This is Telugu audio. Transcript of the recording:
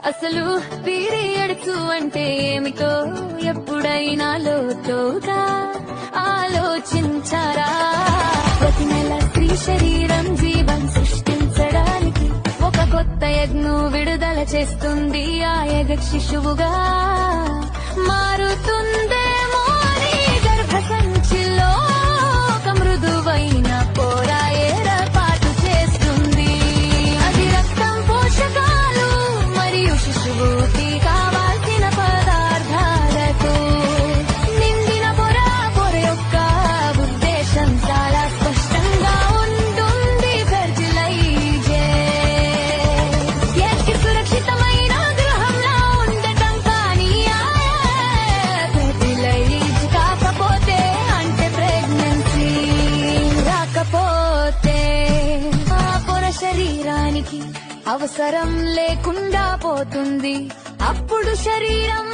అసలు పీరియడ్స్ అంటే ఏమిటో ఎప్పుడైనా లోతుగా ఆలోచించారా? ప్రతి నెల స్త్రీ శరీరం జీవం సృష్టించడానికి ఒక కొత్త యజ్ఞం విడుదల చేస్తుంది. ఆ యగ శిశువుగా మారుతుందేమో నీ గర్భ సంచిలో ఒక మృదువైన పోర ఏర్పాటు చేస్తుంది. అది రక్తం, పోషకాలు మరియు శిశువుకి కావాల్సిన పదార్థాలతో నిండిన పొర యొక్క ఉద్దేశం చాలా స్పష్టంగా ఉంటుంది. ఫెర్టిలైజేషన్ సురక్షితమైన గృహంలో ఉండటం. కానీ ఫెర్టిలైజ్ కాకపోతే అంటే ప్రెగ్నెన్సీ రాకపోతే ఆ పొర శరీరానికి అవసరం లేకుండా పోతుంది. అప్పుడు శరీరం